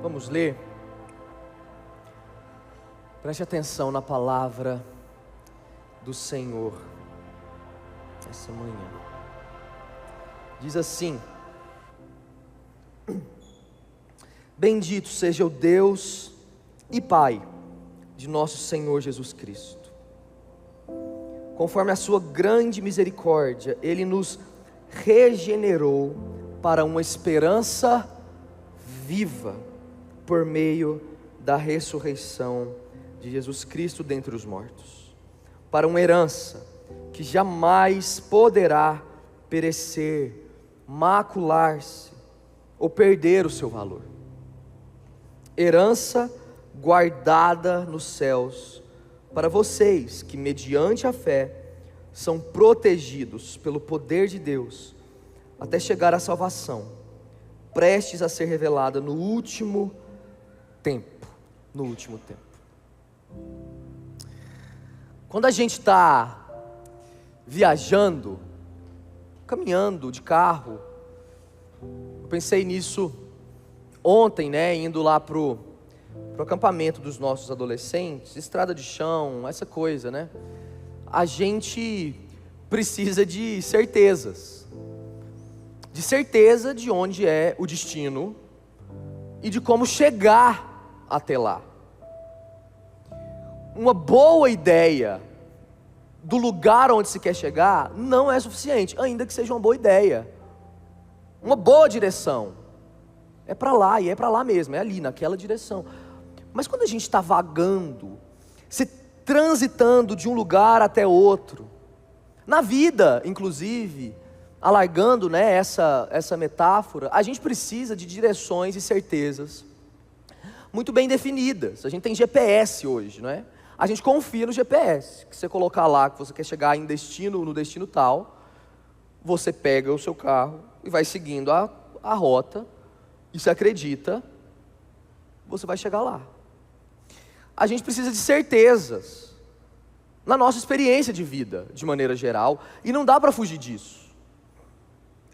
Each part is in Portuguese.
Vamos ler. Preste atenção na palavra do Senhor essa manhã. Diz assim: Bendito seja o Deus e Pai de nosso Senhor Jesus Cristo. Conforme a sua grande misericórdia, Ele nos regenerou para uma esperança viva por meio da ressurreição de Jesus Cristo dentre os mortos, para uma herança que jamais poderá perecer, macular-se ou perder o seu valor. Herança guardada nos céus para vocês que, mediante a fé, são protegidos pelo poder de Deus até chegar à salvação, prestes a ser revelada no último tempo. No último tempo. Quando a gente está viajando, caminhando de carro, eu pensei nisso ontem, indo lá pro acampamento dos nossos adolescentes, estrada de chão, essa coisa, A gente precisa de certezas. De certeza de onde é o destino e de como chegar até lá. Uma boa ideia do lugar onde se quer chegar não é suficiente, ainda que seja uma boa ideia. Uma boa direção. É para lá, e é para lá mesmo, é ali, naquela direção. Mas quando a gente está vagando, se transitando de um lugar até outro, na vida, inclusive, alargando essa metáfora, a gente precisa de direções e certezas muito bem definidas. A gente tem GPS hoje, A gente confia no GPS, que você colocar lá que você quer chegar no destino tal, você pega o seu carro e vai seguindo a rota, e se acredita, você vai chegar lá. A gente precisa de certezas na nossa experiência de vida, de maneira geral, e não dá para fugir disso.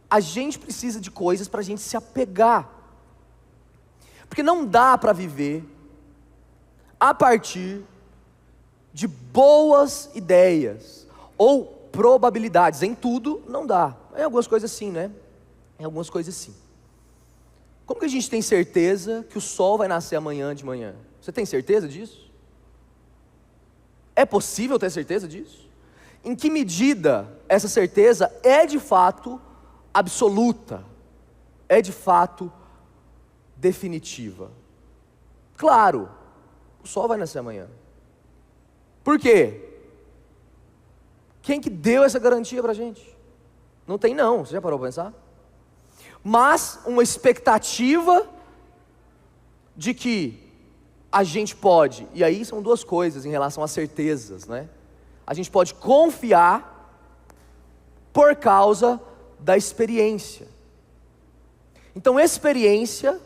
A gente precisa de coisas para a gente se apegar, porque não dá para viver a partir de boas ideias ou probabilidades. Em tudo não dá, em algumas coisas sim, Em algumas coisas sim. Como que a gente tem certeza que o sol vai nascer amanhã de manhã? Você tem certeza disso? É possível ter certeza disso? Em que medida essa certeza é de fato absoluta? É de fato definitiva? Claro, o sol vai nascer amanhã. Por quê? Quem que deu essa garantia para a gente? Não tem não, você já parou para pensar? Mas uma expectativa de que a gente pode, e aí são duas coisas em relação às certezas, A gente pode confiar por causa da experiência. Então, experiência,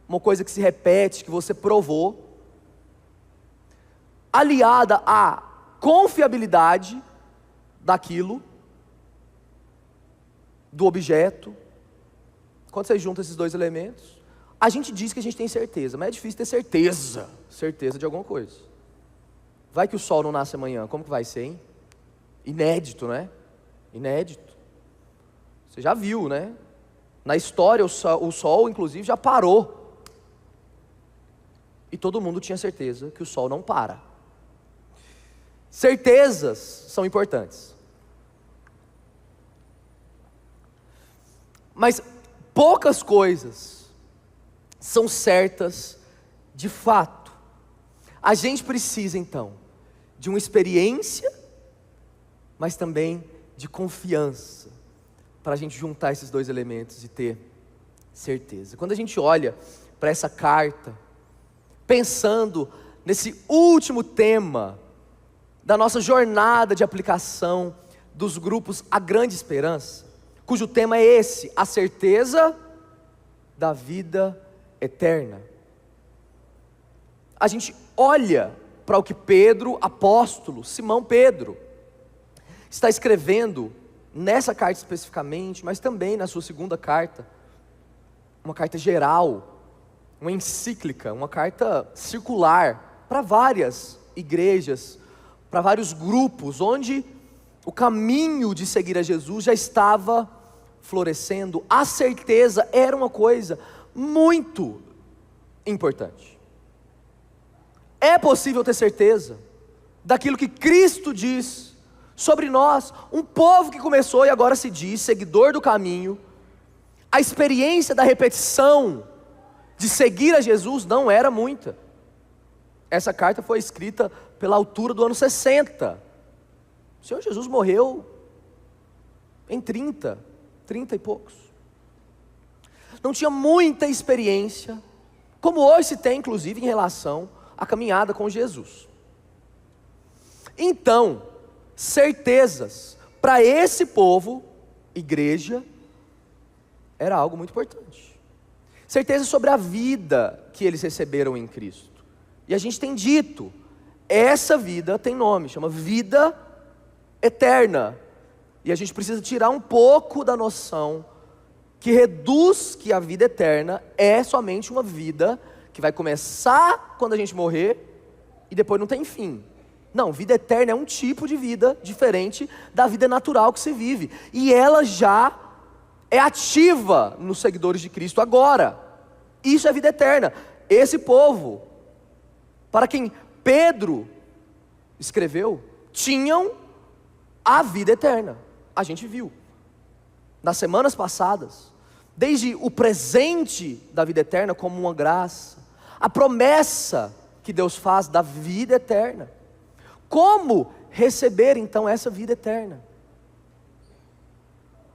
uma coisa que se repete, que você provou, aliada à confiabilidade daquilo, do objeto. Quando você junta esses dois elementos, a gente diz que a gente tem certeza, mas é difícil ter certeza de alguma coisa. Vai que o sol não nasce amanhã, como que vai ser, hein? Inédito, Inédito. Você já viu, Na história o sol inclusive já parou. E todo mundo tinha certeza que o sol não para. Certezas são importantes. Mas poucas coisas são certas de fato. A gente precisa então de uma experiência, mas também de confiança, para a gente juntar esses dois elementos e ter certeza. Quando a gente olha para essa carta, pensando nesse último tema da nossa jornada de aplicação dos grupos A Grande Esperança, cujo tema é esse: a certeza da vida eterna. A gente olha para o que Pedro, apóstolo, Simão Pedro, está escrevendo nessa carta especificamente, mas também na sua segunda carta, uma carta geral, uma encíclica, uma carta circular para várias igrejas, para vários grupos, onde o caminho de seguir a Jesus já estava florescendo. A certeza era uma coisa muito importante. É possível ter certeza daquilo que Cristo diz sobre nós, um povo que começou e agora se diz seguidor do caminho. A experiência da repetição de seguir a Jesus não era muita. Essa carta foi escrita pela altura do ano 60. O Senhor Jesus morreu em 30 e poucos. Não tinha muita experiência, como hoje se tem inclusive em relação à caminhada com Jesus. Então, certezas para esse povo, igreja, era algo muito importante. Certeza sobre a vida que eles receberam em Cristo. E a gente tem dito, essa vida tem nome, chama vida eterna. E a gente precisa tirar um pouco da noção que reduz que a vida eterna é somente uma vida que vai começar quando a gente morrer e depois não tem fim. Não, vida eterna é um tipo de vida diferente da vida natural que se vive. E ela já é ativa nos seguidores de Cristo agora. Isso é vida eterna. Esse povo, para quem Pedro escreveu, tinham a vida eterna. A gente viu nas semanas passadas, desde o presente da vida eterna como uma graça, a promessa que Deus faz da vida eterna. Como receber então essa vida eterna?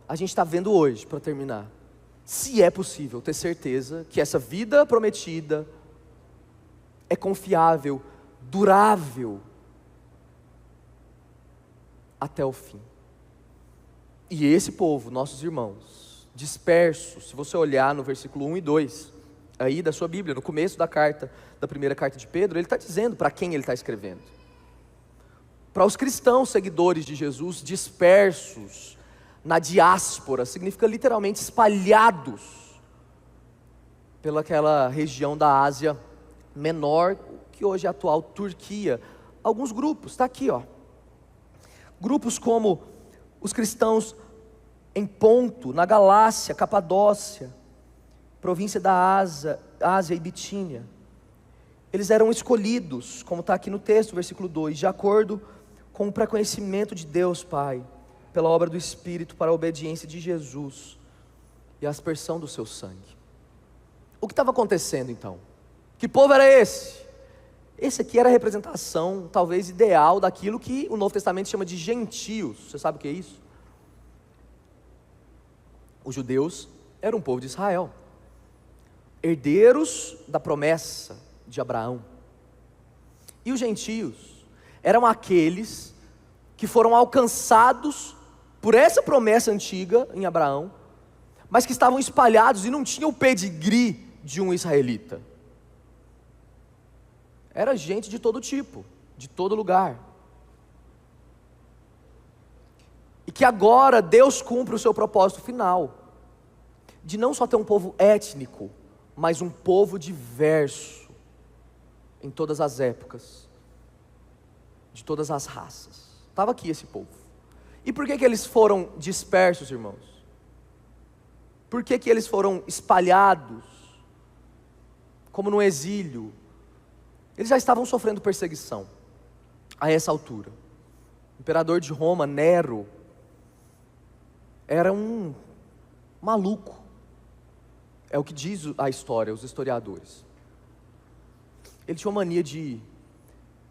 A gente está vendo hoje, para terminar, se é possível ter certeza que essa vida prometida é confiável, durável, até o fim. E esse povo, nossos irmãos, dispersos, se você olhar no versículo 1 e 2, aí da sua Bíblia, no começo da carta, da primeira carta de Pedro, ele está dizendo para quem ele está escrevendo. Para os cristãos seguidores de Jesus, dispersos na diáspora, significa literalmente espalhados pelaquela região da Ásia Menor, que hoje é a atual Turquia. Alguns grupos, está aqui, ó. Grupos como os cristãos em Ponto, na Galácia, Capadócia, província da Ásia e Bitínia. Eles eram escolhidos, como está aqui no texto, versículo 2, de acordo com o pré-conhecimento de Deus Pai, pela obra do Espírito, para a obediência de Jesus e a aspersão do seu sangue. O que estava acontecendo então? Que povo era esse? Esse aqui era a representação, talvez ideal, daquilo que o Novo Testamento chama de gentios. Você sabe o que é isso? Os judeus eram um povo de Israel, herdeiros da promessa de Abraão. E os gentios eram aqueles que foram alcançados por essa promessa antiga em Abraão, mas que estavam espalhados e não tinham o pedigree de um israelita. Era gente de todo tipo, de todo lugar. E que agora Deus cumpre o seu propósito final, de não só ter um povo étnico, mas um povo diverso, em todas as épocas, de todas as raças. Estava aqui esse povo. E por que eles foram dispersos, irmãos? Por que eles foram espalhados, como no exílio? Eles já estavam sofrendo perseguição a essa altura. O imperador de Roma, Nero, era um maluco. É o que diz a história, os historiadores. Ele tinha uma mania de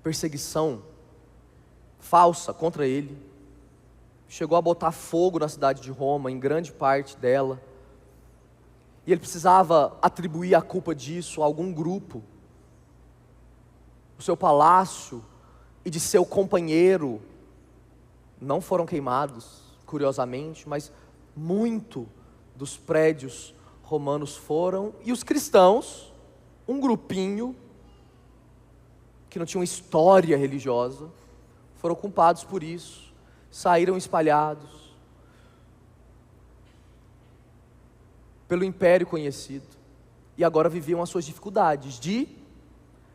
perseguição falsa contra ele. Chegou a botar fogo na cidade de Roma, em grande parte dela. E ele precisava atribuir a culpa disso a algum grupo. O seu palácio e de seu companheiro não foram queimados, curiosamente, mas muito dos prédios romanos foram. E os cristãos, um grupinho que não tinha uma história religiosa, foram culpados por isso, saíram espalhados pelo império conhecido. e agora viviam as suas dificuldades de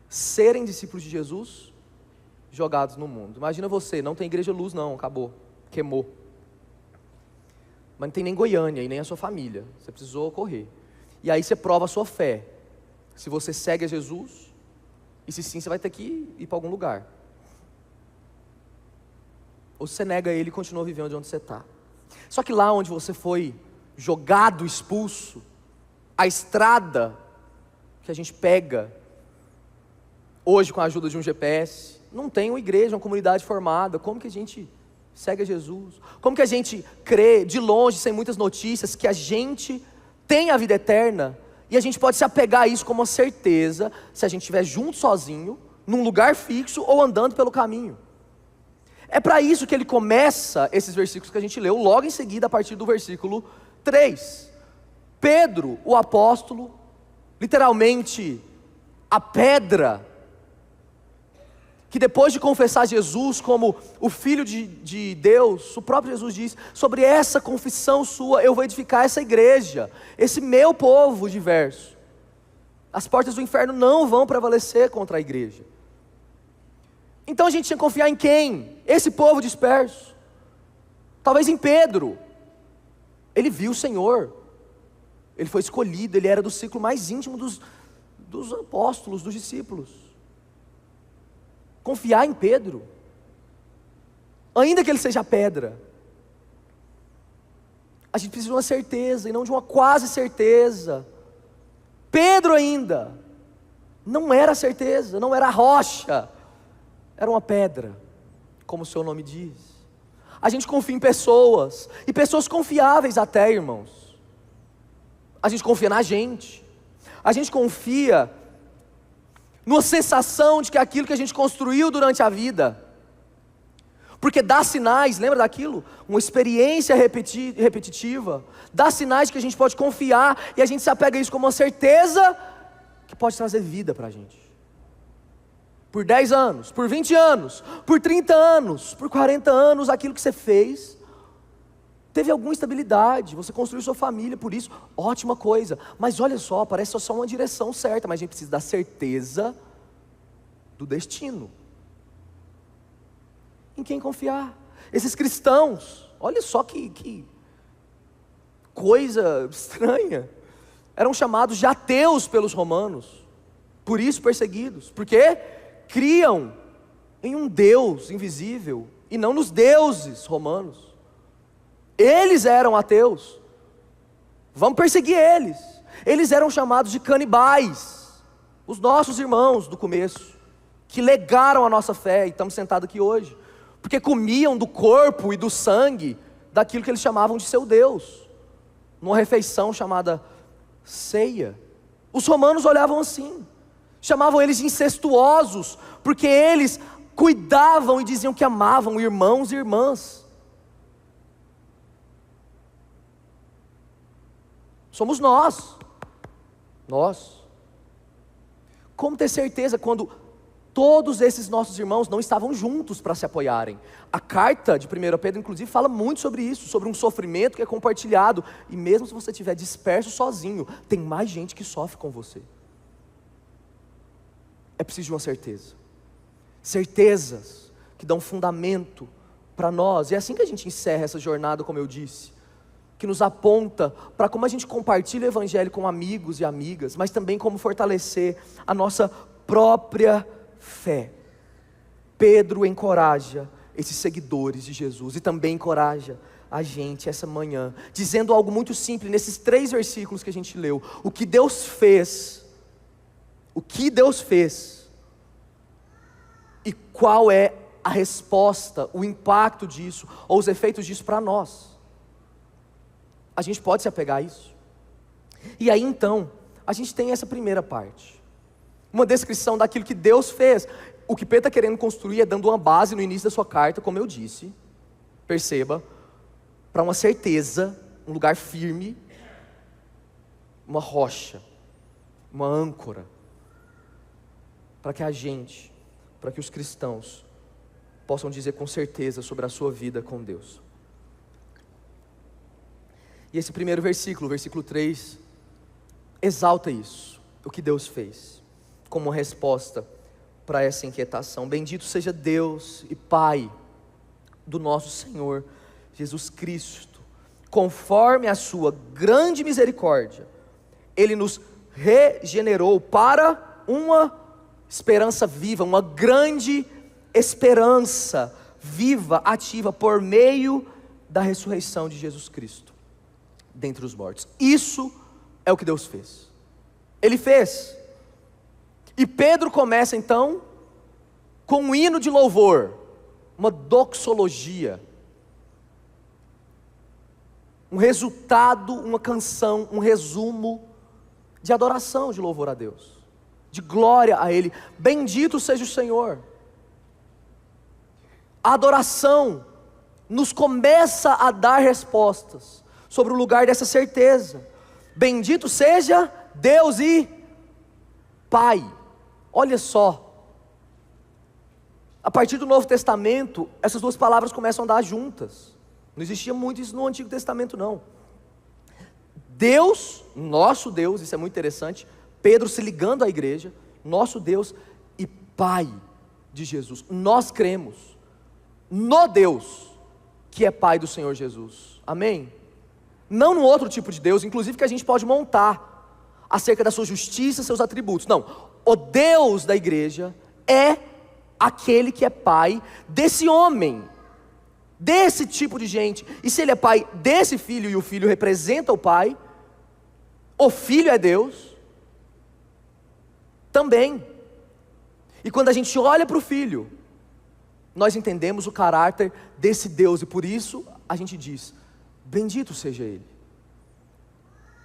serem discípulos de Jesus, jogados no mundo. Imagina você, não tem igreja luz não, acabou, queimou. Mas não tem nem Goiânia e nem a sua família, você precisou correr. E aí você prova a sua fé, se você segue a Jesus, e se sim, você vai ter que ir para algum lugar. Ou se você nega ele e continua vivendo de onde você está. Só que lá onde você foi jogado, expulso, a estrada que a gente pega, hoje com a ajuda de um GPS, não tem uma igreja, uma comunidade formada. Como que a gente segue a Jesus? Como que a gente crê de longe, sem muitas notícias, que a gente tem a vida eterna? E a gente pode se apegar a isso como uma certeza, se a gente estiver junto sozinho, num lugar fixo ou andando pelo caminho. É para isso que ele começa esses versículos que a gente leu, logo em seguida, a partir do versículo 3. Pedro, o apóstolo, literalmente a pedra, que depois de confessar Jesus como o Filho de Deus, o próprio Jesus diz: sobre essa confissão sua eu vou edificar essa igreja, esse meu povo diverso. As portas do inferno não vão prevalecer contra a igreja. Então a gente tinha que confiar em quem? Esse povo disperso. Talvez em Pedro. Ele viu o Senhor, ele foi escolhido, ele era do ciclo mais íntimo dos apóstolos, dos discípulos. Confiar em Pedro, ainda que ele seja pedra, a gente precisa de uma certeza e não de uma quase certeza. Pedro ainda não era certeza, não era rocha, era uma pedra, como o seu nome diz. A gente confia em pessoas, e pessoas confiáveis até, irmãos. A gente confia na gente, a gente confia numa sensação de que aquilo que a gente construiu durante a vida, porque dá sinais, lembra daquilo? Uma experiência repetitiva, dá sinais de que a gente pode confiar, e a gente se apega a isso como uma certeza, que pode trazer vida para a gente. Por 10 anos, por 20 anos, por 30 anos, por 40 anos, aquilo que você fez, teve alguma estabilidade, você construiu sua família, por isso, ótima coisa. Mas olha só, parece só uma direção certa, mas a gente precisa da certeza do destino. Em quem confiar? Esses cristãos, olha só que coisa estranha, eram chamados de ateus pelos romanos, por isso perseguidos, porque criam em um Deus invisível, e não nos deuses romanos. Eles eram ateus, vamos perseguir eles. Eles eram chamados de canibais, os nossos irmãos do começo, que legaram a nossa fé, e estamos sentados aqui hoje, porque comiam do corpo e do sangue, daquilo que eles chamavam de seu Deus, numa refeição chamada ceia. Os romanos olhavam assim, chamavam eles de incestuosos, porque eles cuidavam e diziam que amavam irmãos e irmãs. Somos nós. Como ter certeza quando todos esses nossos irmãos não estavam juntos para se apoiarem? A carta de 1 Pedro inclusive fala muito sobre isso, sobre um sofrimento que é compartilhado, e mesmo se você estiver disperso sozinho, tem mais gente que sofre com você. É preciso de uma certeza, certezas que dão fundamento para nós. E é assim que a gente encerra essa jornada, como eu disse, que nos aponta para como a gente compartilha o evangelho com amigos e amigas, mas também como fortalecer a nossa própria fé. Pedro encoraja esses seguidores de Jesus, e também encoraja a gente essa manhã, dizendo algo muito simples, nesses 3 versículos que a gente leu: o que Deus fez, e qual é a resposta, o impacto disso, ou os efeitos disso para nós. A gente pode se apegar a isso. E aí então, a gente tem essa primeira parte, uma descrição daquilo que Deus fez. O que Pedro está querendo construir é dando uma base no início da sua carta, como eu disse, perceba, para uma certeza, um lugar firme, uma rocha, uma âncora, para que os cristãos possam dizer com certeza sobre a sua vida com Deus. E esse primeiro versículo, versículo 3, exalta isso, o que Deus fez, como resposta para essa inquietação. Bendito seja Deus e Pai do nosso Senhor Jesus Cristo, conforme a sua grande misericórdia, Ele nos regenerou para uma esperança viva, uma grande esperança viva, ativa, por meio da ressurreição de Jesus Cristo dentre os mortos. Isso é o que Deus fez. Ele fez. E Pedro começa então com um hino de louvor, uma doxologia, um resultado, uma canção, um resumo de adoração, de louvor a Deus, de glória a Ele. Bendito seja o Senhor. A adoração nos começa a dar respostas sobre o lugar dessa certeza. Bendito seja Deus e Pai. Olha só, a partir do Novo Testamento, essas duas palavras começam a andar juntas. Não existia muito isso no Antigo Testamento, não. Deus, nosso Deus, isso é muito interessante, Pedro se ligando à igreja, nosso Deus e Pai de Jesus. Nós cremos no Deus que é Pai do Senhor Jesus, amém? Não no outro tipo de Deus, inclusive que a gente pode montar acerca da sua justiça, seus atributos. Não, o Deus da igreja é aquele que é Pai desse homem, desse tipo de gente. E se Ele é Pai desse filho e o filho representa o Pai, o Filho é Deus também. E quando a gente olha para o Filho, nós entendemos o caráter desse Deus, e por isso a gente diz: bendito seja Ele.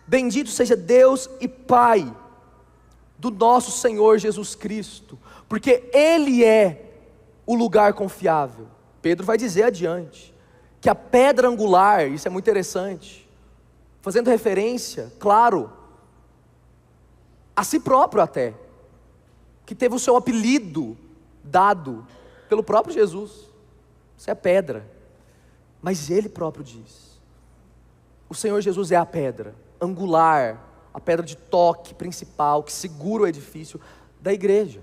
Bendito seja Deus e Pai do nosso Senhor Jesus Cristo, porque Ele é o lugar confiável. Pedro vai dizer adiante que a pedra angular, isso é muito interessante, fazendo referência, claro, a si próprio até, que teve o seu apelido dado pelo próprio Jesus. Isso é pedra. Mas Ele próprio diz: o Senhor Jesus é a pedra angular, a pedra de toque principal, que segura o edifício da igreja.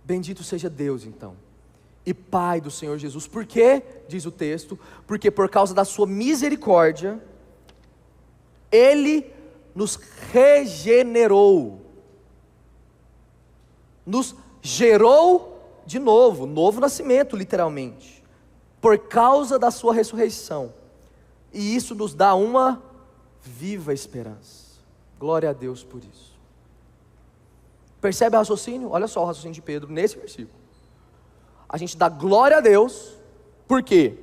Bendito seja Deus então, e Pai do Senhor Jesus. Por quê? Diz o texto: porque por causa da sua misericórdia, Ele nos regenerou, nos gerou de novo, novo nascimento literalmente, por causa da sua ressurreição, e isso nos dá uma viva esperança. Glória a Deus por isso. Percebe o raciocínio? Olha só o raciocínio de Pedro nesse versículo. A gente dá glória a Deus, por quê?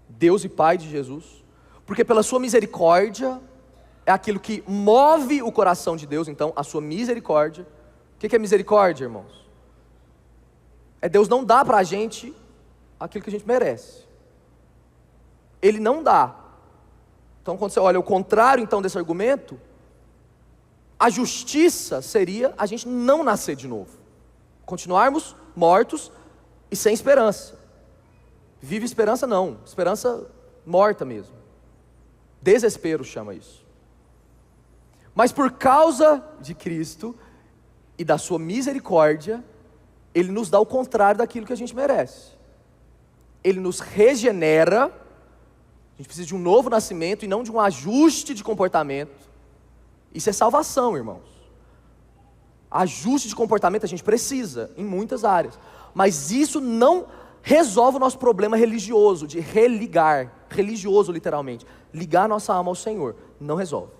Deus e Pai de Jesus, porque pela sua misericórdia, é aquilo que move o coração de Deus. Então, a sua misericórdia. O que é misericórdia, irmãos? É Deus não dá para a gente aquilo que a gente merece. Ele não dá. Então, quando você olha o contrário então desse argumento, a justiça seria a gente não nascer de novo, continuarmos mortos e sem esperança. Vive esperança não, esperança morta mesmo. Desespero chama isso. Mas por causa de Cristo e da sua misericórdia, Ele nos dá o contrário daquilo que a gente merece. Ele nos regenera. A gente precisa de um novo nascimento e não de um ajuste de comportamento. Isso é salvação, irmãos. Ajuste de comportamento a gente precisa em muitas áreas, mas isso não resolve o nosso problema religioso, de religar, religioso literalmente, ligar nossa alma ao Senhor, não resolve.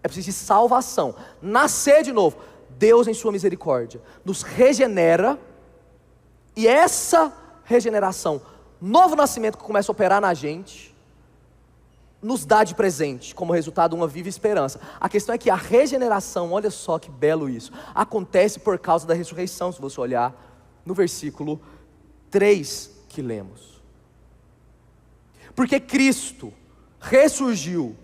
É preciso de salvação, nascer de novo. Deus em sua misericórdia nos regenera, e essa regeneração, novo nascimento que começa a operar na gente, nos dá de presente, como resultado, uma viva esperança. A questão é que a regeneração, olha só que belo isso, acontece por causa da ressurreição, se você olhar no versículo 3 que lemos. Porque Cristo ressurgiu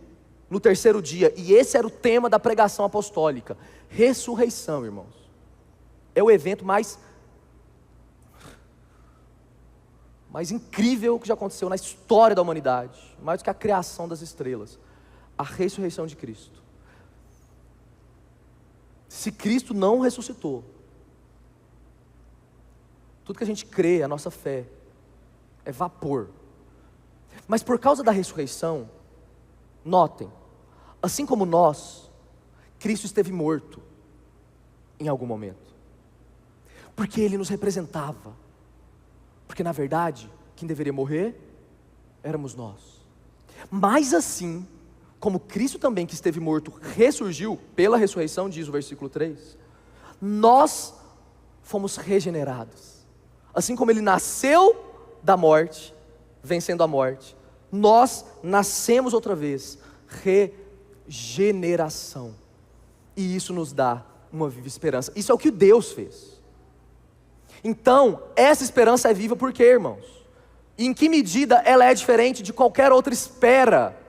no terceiro dia, e esse era o tema da pregação apostólica, ressurreição, irmãos. É o evento mais incrível que já aconteceu na história da humanidade, mais do que a criação das estrelas, a ressurreição de Cristo. Se Cristo não ressuscitou, tudo que a gente crê, a nossa fé, é vapor. Mas por causa da ressurreição, notem, assim como nós, Cristo esteve morto em algum momento, porque Ele nos representava, porque na verdade, quem deveria morrer, éramos nós. Mas assim, como Cristo também que esteve morto, ressurgiu pela ressurreição, diz o versículo 3, nós fomos regenerados. Assim como Ele nasceu da morte, vencendo a morte, nós nascemos outra vez, regeneração. E isso nos dá uma viva esperança. Isso é o que Deus fez. Então, essa esperança é viva por quê, irmãos? E em que medida ela é diferente de qualquer outra espera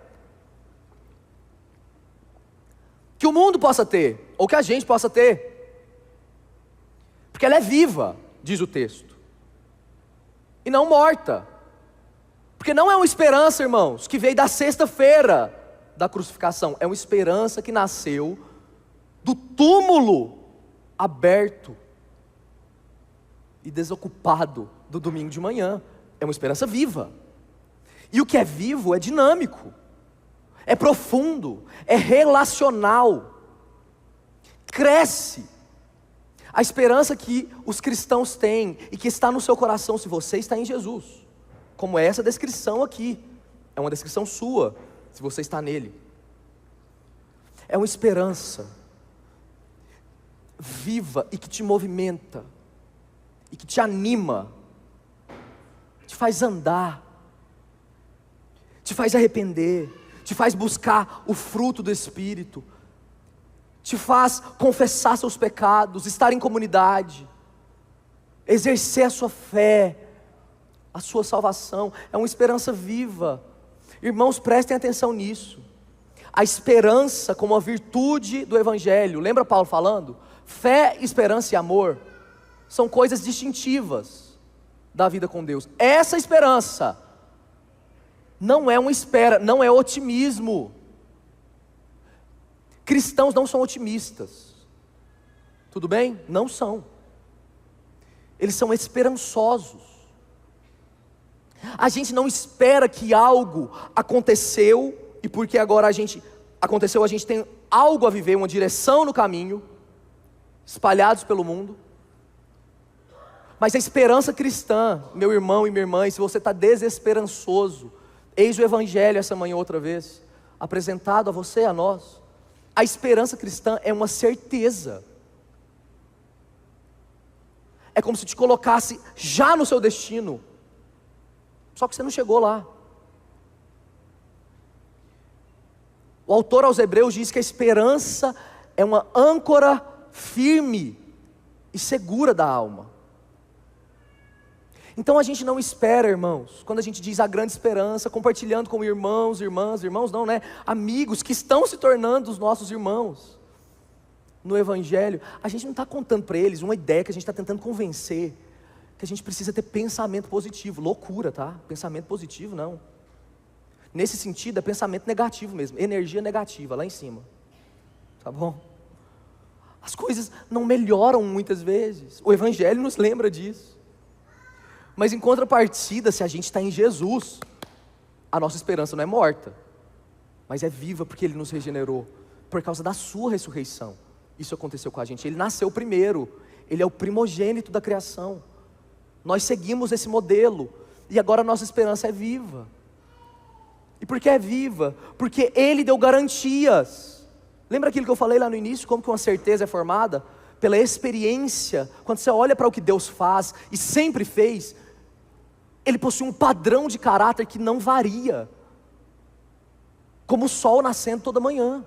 que o mundo possa ter, ou que a gente possa ter? Porque ela é viva, diz o texto, e não morta. Porque não é uma esperança, irmãos, que veio da sexta-feira da crucificação, é uma esperança que nasceu do túmulo aberto e desocupado do domingo de manhã. É uma esperança viva. E o que é vivo é dinâmico, é profundo, é relacional, cresce. A esperança que os cristãos têm e que está no seu coração se você está em Jesus, como essa descrição aqui, é uma descrição sua, se você está nele. É uma esperança viva e que te movimenta, e que te anima, te faz andar, te faz arrepender, te faz buscar o fruto do Espírito, te faz confessar seus pecados, estar em comunidade, exercer a sua fé, a sua salvação. É uma esperança viva. Irmãos, prestem atenção nisso. A esperança como a virtude do Evangelho, lembra Paulo falando? Fé, esperança e amor são coisas distintivas da vida com Deus. Essa esperança não é uma espera, não é otimismo. Cristãos não são otimistas, tudo bem? Não são. Eles são esperançosos. A gente não espera que algo aconteceu, e porque agora aconteceu, a gente tem algo a viver, uma direção no caminho, espalhados pelo mundo. Mas a esperança cristã, meu irmão e minha irmã, se você está desesperançoso, eis o Evangelho essa manhã outra vez, apresentado a você e a nós. A esperança cristã é uma certeza. É como se te colocasse já no seu destino, só que você não chegou lá. O autor aos Hebreus diz que a esperança é uma âncora firme e segura da alma. Então a gente não espera, irmãos, quando a gente diz a grande esperança, compartilhando com irmãos não, né? Amigos que estão se tornando os nossos irmãos no Evangelho, a gente não está contando para eles uma ideia que a gente está tentando convencer, que a gente precisa ter pensamento positivo. Loucura, tá? Pensamento positivo não. Nesse sentido é pensamento negativo mesmo, energia negativa lá em cima, tá bom? As coisas não melhoram muitas vezes, o Evangelho nos lembra disso. Mas em contrapartida, se a gente está em Jesus, a nossa esperança não é morta, mas é viva, porque Ele nos regenerou, por causa da sua ressurreição. Isso aconteceu com a gente. Ele nasceu primeiro, Ele é o primogênito da criação. Nós seguimos esse modelo, e agora a nossa esperança é viva. E por que é viva? Porque Ele deu garantias. Lembra aquilo que eu falei lá no início, como que uma certeza é formada? Pela experiência. Quando você olha para o que Deus faz, e sempre fez, Ele possui um padrão de caráter que não varia, como o sol nascendo toda manhã.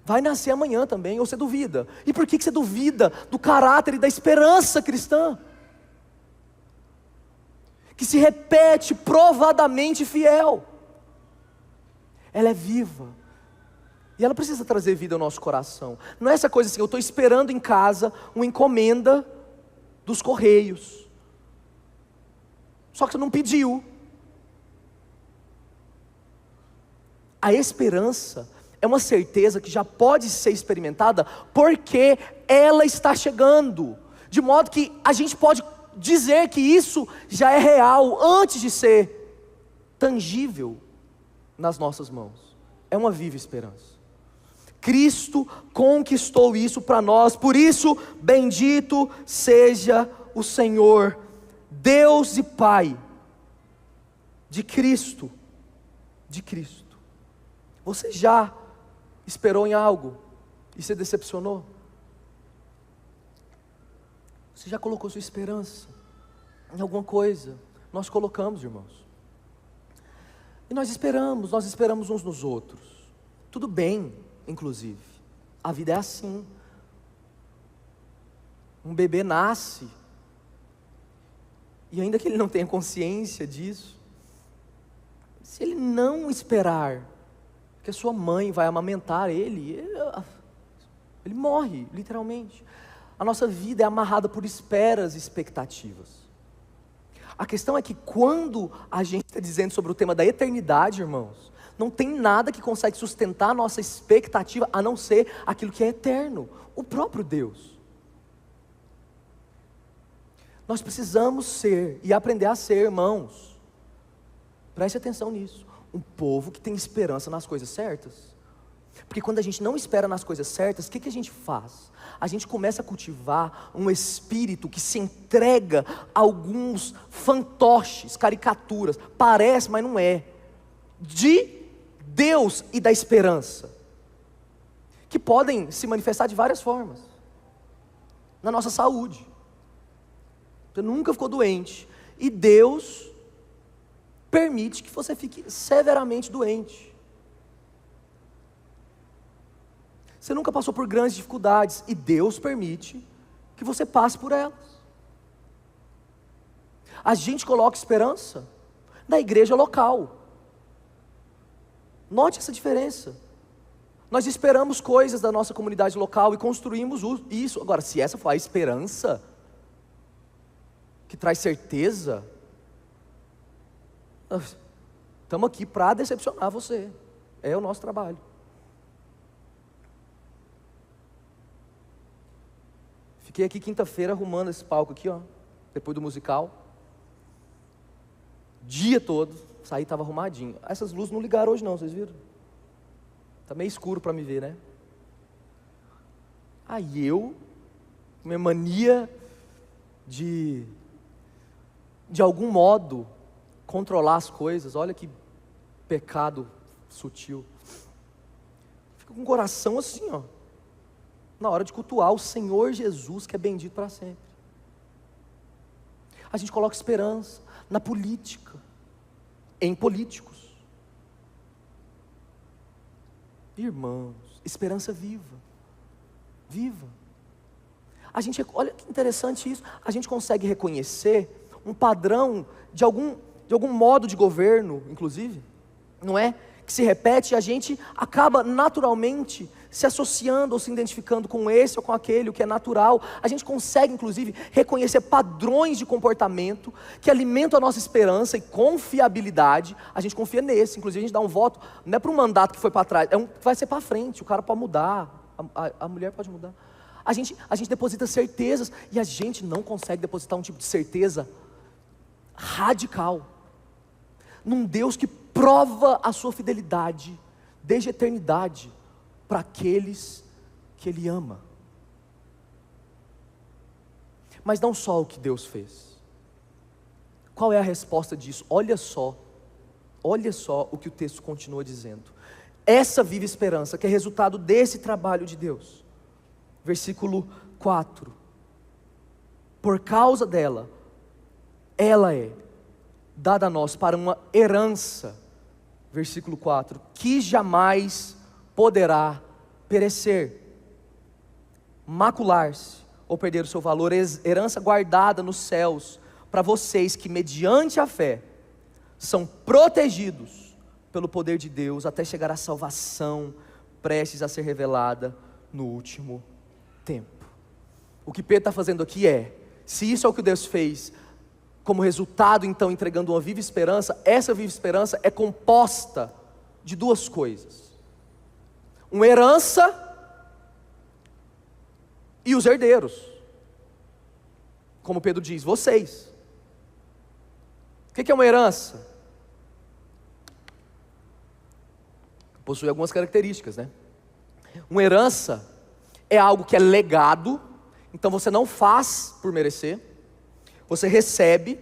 Vai nascer amanhã também, ou você duvida? E por que você duvida do caráter e da esperança cristã? Que se repete provadamente fiel. Ela é viva. E ela precisa trazer vida ao nosso coração. Não é essa coisa assim, eu estou esperando em casa uma encomenda dos Correios. Só que você não pediu. A esperança é uma certeza que já pode ser experimentada porque ela está chegando, de modo que a gente pode dizer que isso já é real antes de ser tangível nas nossas mãos. É uma viva esperança. Cristo conquistou isso para nós, por isso, bendito seja o Senhor, Deus e Pai de Cristo. Você já esperou em algo e se decepcionou? Você já colocou sua esperança em alguma coisa? Nós colocamos, irmãos. E nós esperamos uns nos outros. Tudo bem, inclusive. A vida é assim. Um bebê nasce, e ainda que ele não tenha consciência disso, se ele não esperar que a sua mãe vai amamentar ele morre, literalmente. A nossa vida é amarrada por esperas e expectativas. A questão é que quando a gente está dizendo sobre o tema da eternidade, irmãos, não tem nada que consegue sustentar a nossa expectativa, a não ser aquilo que é eterno, o próprio Deus. Nós precisamos ser e aprender a ser, irmãos, preste atenção nisso, um povo que tem esperança nas coisas certas. Porque quando a gente não espera nas coisas certas, o que a gente faz? A gente começa a cultivar um espírito que se entrega a alguns fantoches, caricaturas, parece, mas não é, de Deus e da esperança, que podem se manifestar de várias formas. Na nossa saúde, você nunca ficou doente, e Deus permite que você fique severamente doente. Você nunca passou por grandes dificuldades, e Deus permite que você passe por elas. A gente coloca esperança na igreja local. Note essa diferença. Nós esperamos coisas da nossa comunidade local e construímos isso. Agora, se essa for a esperança que traz certeza, estamos aqui para decepcionar você. É o nosso trabalho. Fiquei aqui quinta-feira arrumando esse palco aqui, ó, depois do musical. Dia todo, saí, estava arrumadinho. Essas luzes não ligaram hoje não, vocês viram? Está meio escuro para me ver, né? Aí eu, minha mania de algum modo, controlar as coisas, olha que pecado sutil. Fico com o coração assim, ó, na hora de cultuar o Senhor Jesus, que é bendito para sempre. A gente coloca esperança na política, em políticos. Irmãos, esperança viva. Viva. A gente, olha que interessante isso, a gente consegue reconhecer um padrão de algum modo de governo, inclusive, não é? Que se repete, e a gente acaba naturalmente se associando ou se identificando com esse ou com aquele, o que é natural. A gente consegue inclusive reconhecer padrões de comportamento que alimentam a nossa esperança e confiabilidade. A gente confia nesse, inclusive a gente dá um voto, não é para um mandato que foi para trás, vai ser para frente, o cara pode mudar, a mulher pode mudar. A gente deposita certezas, e a gente não consegue depositar um tipo de certeza radical num Deus que prova a sua fidelidade desde a eternidade para aqueles que Ele ama. Mas não só o que Deus fez. Qual é a resposta disso? Olha só o que o texto continua dizendo. Essa viva esperança que é resultado desse trabalho de Deus. Versículo 4. Por causa dela, ela é dada a nós para uma herança, versículo 4, que jamais poderá perecer, macular-se ou perder o seu valor, herança guardada nos céus, para vocês que mediante a fé, são protegidos pelo poder de Deus, até chegar à salvação, prestes a ser revelada no último tempo. O que Pedro está fazendo aqui é, se isso é o que Deus fez, como resultado então entregando uma viva esperança, essa viva esperança é composta de duas coisas. uma herança e os herdeiros. Como Pedro diz, vocês. O que é uma herança? Possui algumas características, né? Uma herança é algo que é legado, então você não faz por merecer, você recebe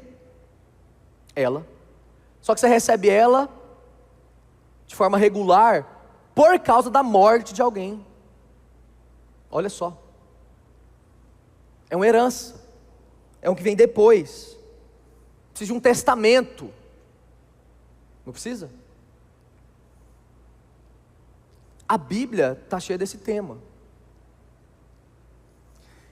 ela, só que você recebe ela de forma regular por causa da morte de alguém. Olha só, é uma herança, é um que vem depois. Precisa de um testamento, não precisa? A Bíblia está cheia desse tema.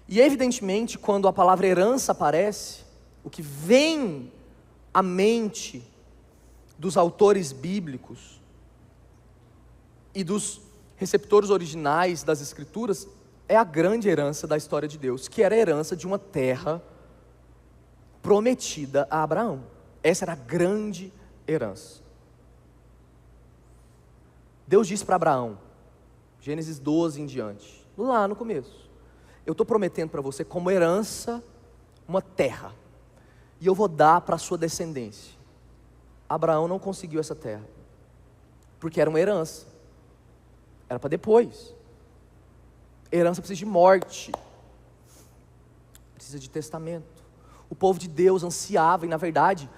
E evidentemente, quando a palavra herança aparece, o que vem à mente dos autores bíblicos e dos receptores originais das Escrituras é a grande herança da história de Deus, que era a herança de uma terra prometida a Abraão. Essa era a grande herança. Deus disse para Abraão, Gênesis 12 em diante, lá no começo: eu estou prometendo para você como herança uma terra, e eu vou dar para a sua descendência. Abraão não conseguiu essa terra, porque era uma herança, era para depois. Herança precisa de morte, precisa de testamento. O povo de Deus ansiava, e na verdade,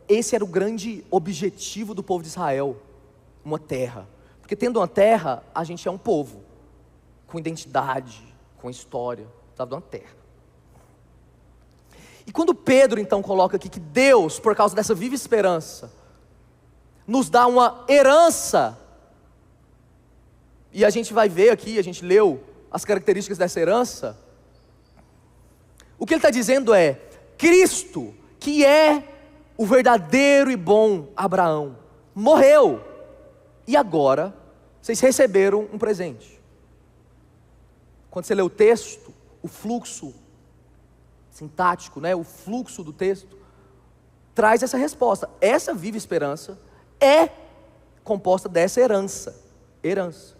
esse era o grande objetivo do povo de Israel, uma terra. Porque tendo uma terra, a gente é um povo, com identidade, com história, precisava de uma terra. E quando Pedro então coloca aqui que Deus, por causa dessa viva esperança, nos dá uma herança, e a gente vai ver aqui, a gente leu as características dessa herança, o que ele está dizendo é, Cristo, que é o verdadeiro e bom Abraão, morreu, e agora vocês receberam um presente. Quando você lê o texto, o fluxo sintático, né, o fluxo do texto, traz essa resposta. Essa viva esperança é composta dessa herança. Herança.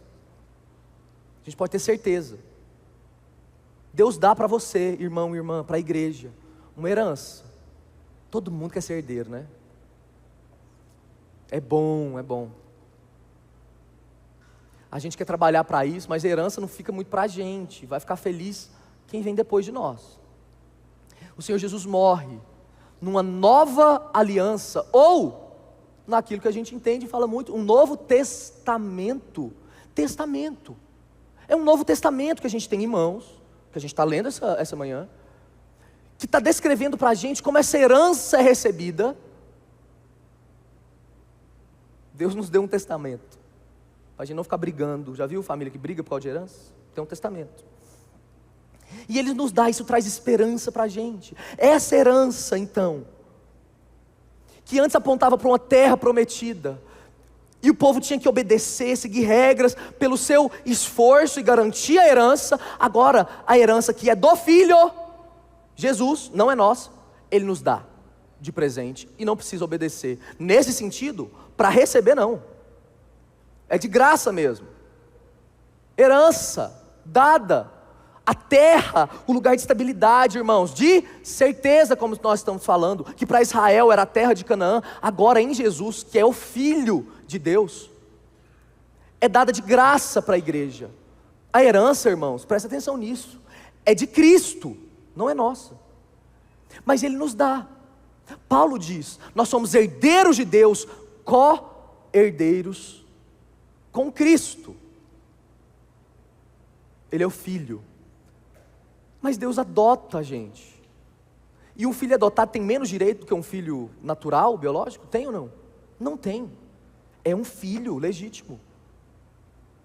A gente pode ter certeza. Deus dá para você, irmão e irmã, para a igreja, uma herança. Todo mundo quer ser herdeiro, né? É bom, é bom. A gente quer trabalhar para isso, mas a herança não fica muito para a gente. Vai ficar feliz quem vem depois de nós. O Senhor Jesus morre numa nova aliança, ou naquilo que a gente entende e fala muito, um novo testamento. Testamento. É um novo testamento que a gente tem em mãos, que a gente está lendo essa manhã, que está descrevendo para a gente como essa herança é recebida. Deus nos deu um testamento, para a gente não ficar brigando. Já viu família que briga por causa de herança? Tem um testamento. E Ele nos dá, isso traz esperança para a gente. Essa herança então, que antes apontava para uma terra prometida, e o povo tinha que obedecer, seguir regras, pelo seu esforço e garantir a herança. Agora a herança que é do Filho, Jesus, não é nossa, Ele nos dá de presente, e não precisa obedecer. Nesse sentido, para receber não, é de graça mesmo. Herança dada. A terra, o lugar de estabilidade, irmãos, de certeza, como nós estamos falando, que para Israel era a terra de Canaã, agora em Jesus, que é o Filho de Deus, é dada de graça para a igreja. A herança, irmãos, presta atenção nisso, é de Cristo, não é nossa, mas Ele nos dá. Paulo diz, nós somos herdeiros de Deus, co-herdeiros com Cristo. Ele é o Filho. Mas Deus adota a gente. E um filho adotado tem menos direito do que um filho natural, biológico? Tem ou não? Não tem. É um filho legítimo.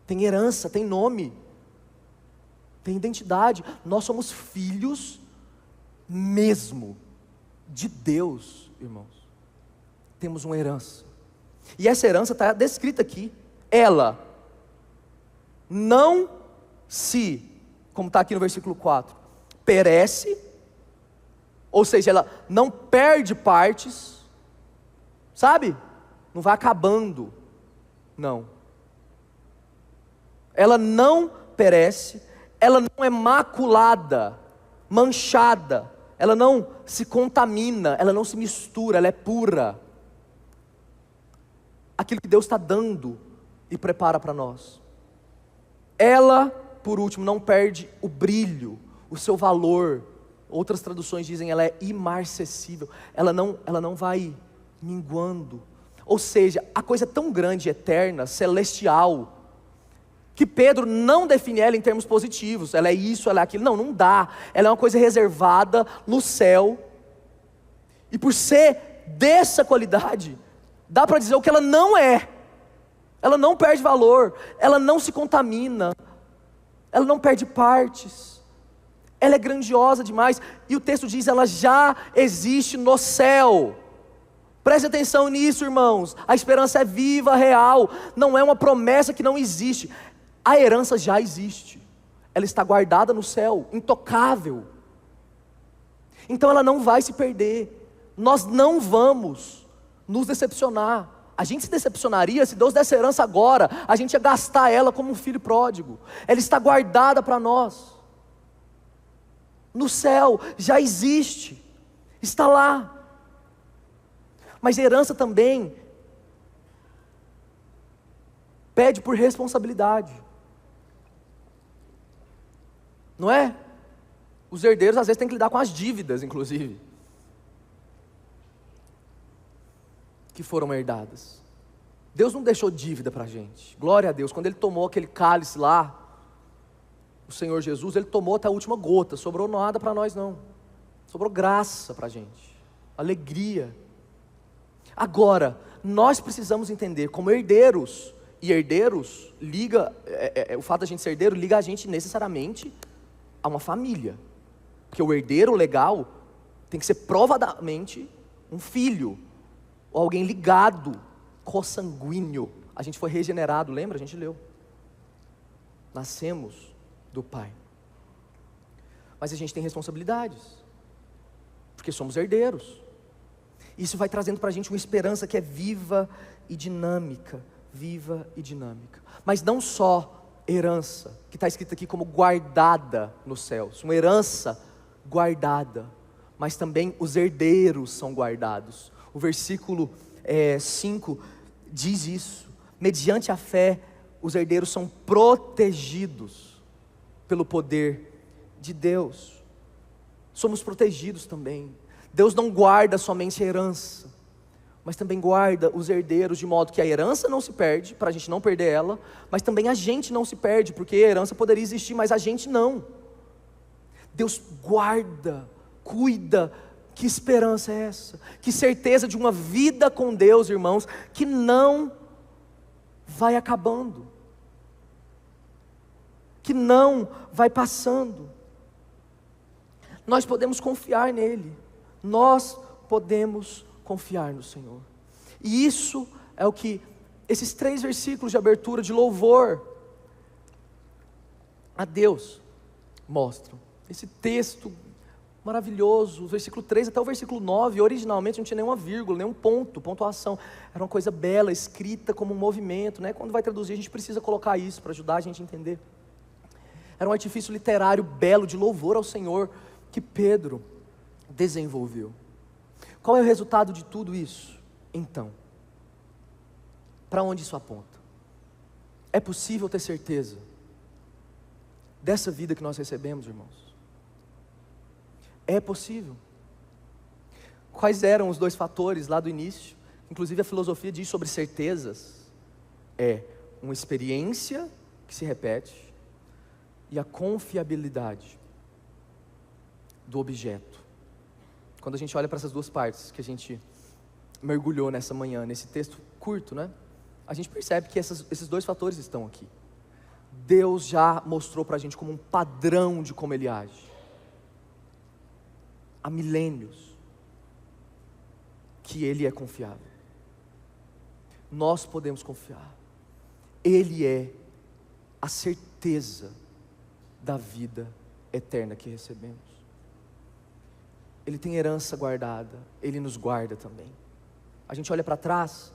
Tem herança, tem nome, tem identidade. Nós somos filhos mesmo de Deus, irmãos. Temos uma herança. E essa herança está descrita aqui. Ela não se, como está aqui no versículo 4, perece, ou seja, ela não perde partes, sabe? Não vai acabando, não. ela não perece, ela não é maculada, manchada, ela não se contamina, ela não se mistura, ela é pura. Aquilo que Deus está dando e prepara para nós. Ela, por último, não perde o brilho, o seu valor. Outras traduções dizem ela é imarcessível, ela não vai minguando. Ou seja, a coisa é tão grande, eterna, celestial, que Pedro não define ela em termos positivos. Ela é isso, ela é aquilo. Não dá. Ela é uma coisa reservada no céu. E por ser dessa qualidade, dá para dizer o que ela não é. Ela não perde valor, ela não se contamina, ela não perde partes. Ela é grandiosa demais. E o texto diz, ela já existe no céu. Preste atenção nisso, irmãos. A esperança é viva, real. Não é uma promessa que não existe. A herança já existe. Ela está guardada no céu, intocável. Então ela não vai se perder. Nós não vamos nos decepcionar. A gente se decepcionaria se Deus desse herança agora. A gente ia gastar ela como um filho pródigo. Ela está guardada para nós. No céu, já existe. Está lá. Mas a herança também pede por responsabilidade. Não é? Os herdeiros às vezes têm que lidar com as dívidas, inclusive, que foram herdadas. Deus não deixou dívida para a gente. Glória a Deus. Quando Ele tomou aquele cálice lá, o Senhor Jesus, Ele tomou até a última gota. Sobrou nada para nós não. Sobrou graça para a gente. Alegria. Agora, nós precisamos entender como herdeiros. E herdeiros liga, o fato da gente ser herdeiro liga a gente necessariamente a uma família. Porque o herdeiro legal tem que ser provadamente um filho, ou alguém ligado, consanguíneo. A gente foi regenerado, lembra? A gente leu. Nascemos do Pai. Mas a gente tem responsabilidades, porque somos herdeiros. Isso vai trazendo para a gente uma esperança que é viva e dinâmica. Viva e dinâmica. Mas não só herança, que está escrito aqui como guardada nos céus, uma herança guardada, mas também os herdeiros são guardados. O versículo 5 diz isso: mediante a fé, os herdeiros são protegidos pelo poder de Deus. Somos protegidos também. Deus não guarda somente a herança, mas também guarda os herdeiros, de modo que a herança não se perde, para a gente não perder ela, mas também a gente não se perde, porque a herança poderia existir, mas a gente não. Deus guarda, cuida. Que esperança é essa? Que certeza de uma vida com Deus, irmãos, que não vai acabando, que não vai passando. Nós podemos confiar nele, nós podemos confiar no Senhor. E isso é o que esses 3 versículos de abertura de louvor a Deus mostram. Esse texto maravilhoso, o versículo 3 até o versículo 9, originalmente não tinha nenhuma vírgula, nenhum ponto, pontuação. Era uma coisa bela, escrita como um movimento, né? Quando vai traduzir a gente precisa colocar isso para ajudar a gente a entender. Era um artifício literário belo de louvor ao Senhor que Pedro desenvolveu. Qual é o resultado de tudo isso? Então, para onde isso aponta? É possível ter certeza dessa vida que nós recebemos, irmãos? É possível. Quais eram os 2 fatores lá do início? Inclusive a filosofia diz sobre certezas. É uma experiência que se repete e a confiabilidade do objeto. Quando a gente olha para essas 2 partes que a gente mergulhou nessa manhã, nesse texto curto, né? A gente percebe que esses 2 fatores estão aqui. Deus já mostrou para a gente como um padrão de como Ele age. Há milênios que Ele é confiável. Nós podemos confiar. Ele é a certeza da vida eterna que recebemos. Ele tem herança guardada, Ele nos guarda também. A gente olha para trás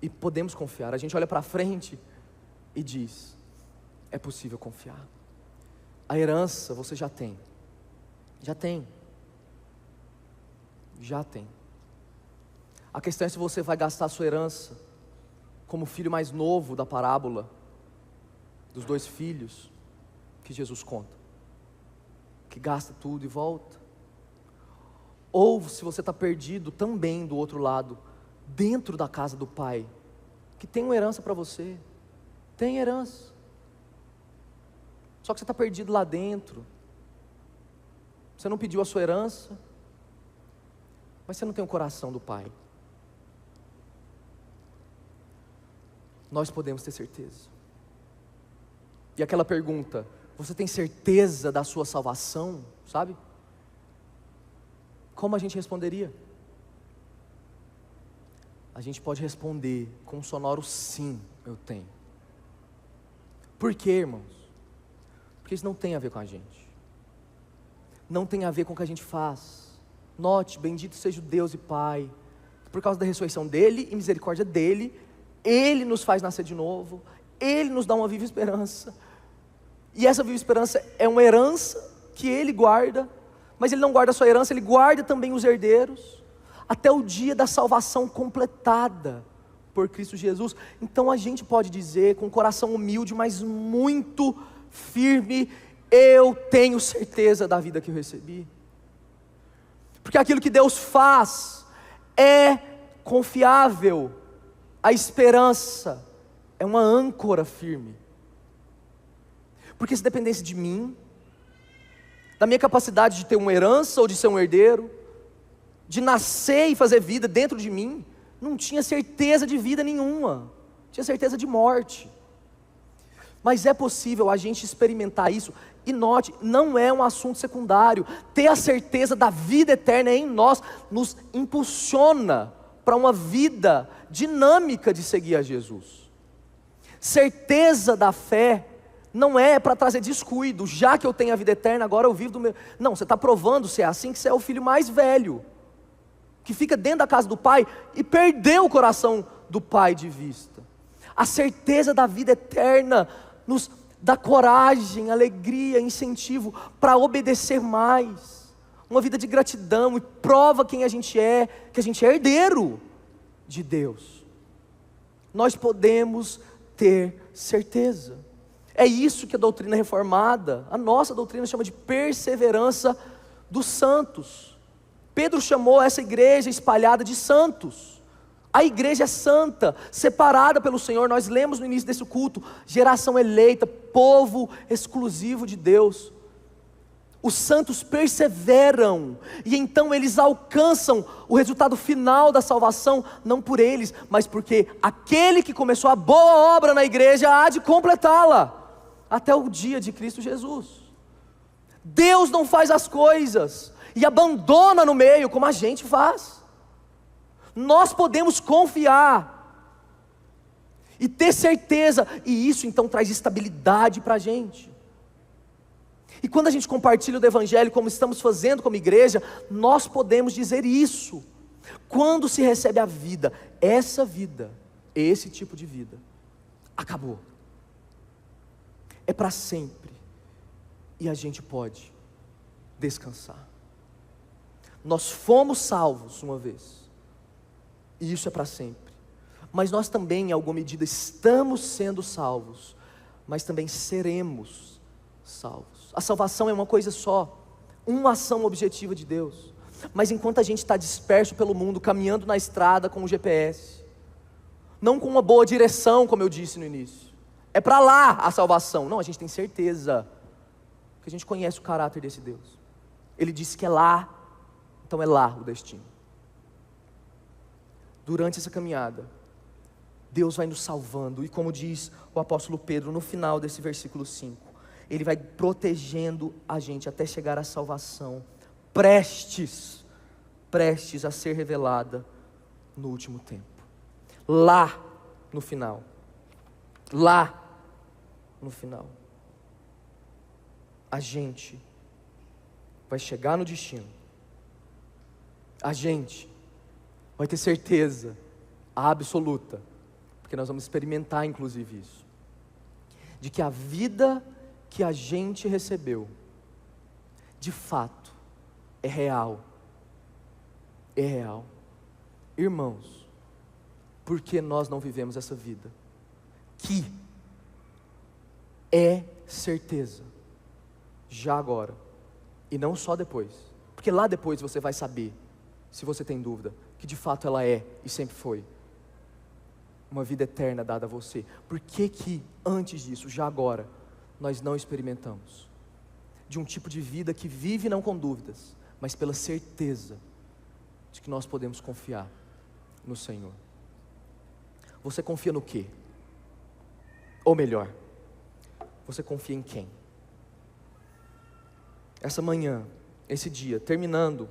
e podemos confiar. A gente olha para frente e diz: é possível confiar. A herança você já tem. Já tem. Já tem. A questão é se você vai gastar a sua herança como o filho mais novo da parábola dos 2 filhos que Jesus conta, que gasta tudo e volta. Ou se você está perdido também do outro lado, dentro da casa do Pai, que tem uma herança para você. Tem herança. Só que você está perdido lá dentro. Você não pediu a sua herança, mas você não tem o coração do Pai. Nós podemos ter certeza. E aquela pergunta, você tem certeza da sua salvação? Sabe? Como a gente responderia? A gente pode responder com um sonoro sim, eu tenho. Por quê, irmãos? Porque isso não tem a ver com a gente. Não tem a ver com o que a gente faz. Note, bendito seja o Deus e Pai, que por causa da ressurreição dEle e misericórdia dEle, Ele nos faz nascer de novo, Ele nos dá uma viva esperança. E essa viva esperança é uma herança que Ele guarda, mas Ele não guarda só a herança, Ele guarda também os herdeiros, até o dia da salvação completada por Cristo Jesus. Então a gente pode dizer com um coração humilde, mas muito firme: eu tenho certeza da vida que eu recebi. Porque aquilo que Deus faz é confiável. A esperança é uma âncora firme. Porque se dependesse de mim, da minha capacidade de ter uma herança ou de ser um herdeiro, de nascer e fazer vida dentro de mim, não tinha certeza de vida nenhuma, tinha certeza de morte. Mas é possível a gente experimentar isso. E note, não é um assunto secundário. Ter a certeza da vida eterna em nós nos impulsiona para uma vida dinâmica de seguir a Jesus. Certeza da fé não é para trazer descuido. Já que eu tenho a vida eterna, agora eu vivo do meu... Não, você está provando se é assim que você é o filho mais velho, que fica dentro da casa do Pai e perdeu o coração do Pai de vista. A certeza da vida eterna nos dá coragem, alegria, incentivo para obedecer mais. Uma vida de gratidão, e prova quem a gente é, que a gente é herdeiro de Deus. Nós podemos ter certeza. É isso que a doutrina reformada, a nossa doutrina, chama de perseverança dos santos. Pedro chamou essa igreja espalhada de santos. A igreja é santa, separada pelo Senhor. Nós lemos no início desse culto: geração eleita, povo exclusivo de Deus. Os santos perseveram, e então eles alcançam o resultado final da salvação, não por eles, mas porque aquele que começou a boa obra na igreja há de completá-la, até o dia de Cristo Jesus. Deus não faz as coisas e abandona no meio, como a gente faz. Nós podemos confiar e ter certeza, e isso então traz estabilidade para a gente. E quando a gente compartilha o Evangelho, como estamos fazendo como igreja, nós podemos dizer isso. Quando se recebe a vida, essa vida, esse tipo de vida, acabou. É para sempre. E a gente pode descansar. Nós fomos salvos uma vez. E isso é para sempre. Mas nós também, em alguma medida, estamos sendo salvos, mas também seremos salvos. A salvação é uma coisa só, uma ação objetiva de Deus. Mas enquanto a gente está disperso pelo mundo, caminhando na estrada com o GPS, não com uma boa direção, como eu disse no início, é para lá a salvação. Não, a gente tem certeza, porque a gente conhece o caráter desse Deus. Ele disse que é lá, então é lá o destino. Durante essa caminhada, Deus vai nos salvando, e como diz o apóstolo Pedro no final desse versículo 5, Ele vai protegendo a gente até chegar à salvação, prestes a ser revelada no último tempo. Lá no final, a gente vai chegar no destino, a gente vai ter certeza absoluta, porque nós vamos experimentar inclusive isso, de que a vida que a gente recebeu, de fato, é real. É real. Irmãos, por que nós não vivemos essa vida? Que é certeza, já agora, e não só depois, porque lá depois você vai saber, se você tem dúvida, que de fato ela é e sempre foi uma vida eterna dada a você. Por que antes disso, já agora, nós não experimentamos de um tipo de vida que vive não com dúvidas, mas pela certeza de que nós podemos confiar no Senhor? Você confia no quê? Ou melhor, você confia em quem? Essa manhã, esse dia, terminando,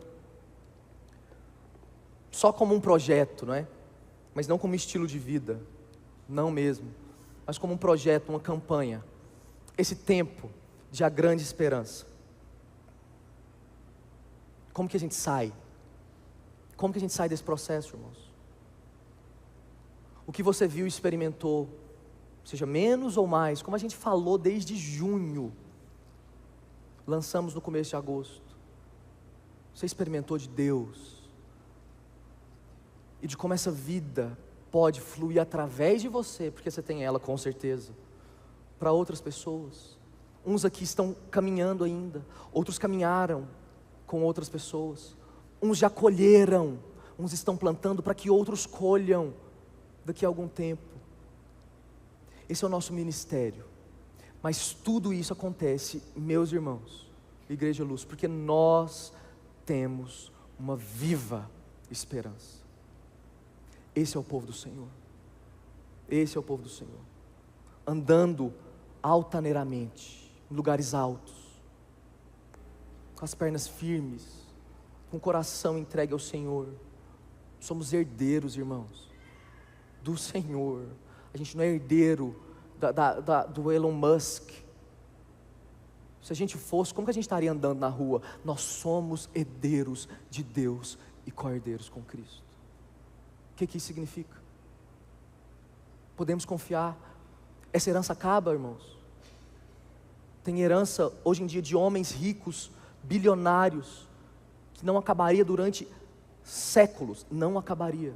só como um projeto, não é? Mas não como estilo de vida, não mesmo, mas como um projeto, uma campanha, esse tempo de a grande esperança. Como que a gente sai? Como que a gente sai desse processo, irmãos? O que você viu e experimentou, seja menos ou mais, como a gente falou desde junho, lançamos no começo de agosto, você experimentou de Deus, e de como essa vida pode fluir através de você, porque você tem ela com certeza, para outras pessoas. Uns aqui estão caminhando ainda, outros caminharam com outras pessoas, uns já colheram, uns estão plantando para que outros colham daqui a algum tempo. Esse é o nosso ministério, mas tudo isso acontece, meus irmãos, Igreja Luz, porque nós temos uma viva esperança. Esse é o povo do Senhor, esse é o povo do Senhor, andando altaneiramente, em lugares altos, com as pernas firmes, com o coração entregue ao Senhor. Somos herdeiros, irmãos, do Senhor. A gente não é herdeiro do Elon Musk. Se a gente fosse, como que a gente estaria andando na rua? Nós somos herdeiros de Deus e co-herdeiros com Cristo. O que isso significa? Podemos confiar. Essa herança acaba, irmãos. Tem herança hoje em dia de homens ricos, bilionários, que não acabaria durante séculos, não acabaria.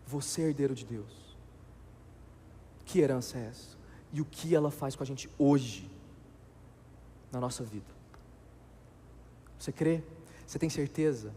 Você é herdeiro de Deus. Que herança é essa? E o que ela faz com a gente hoje, na nossa vida? Você crê? Você tem certeza?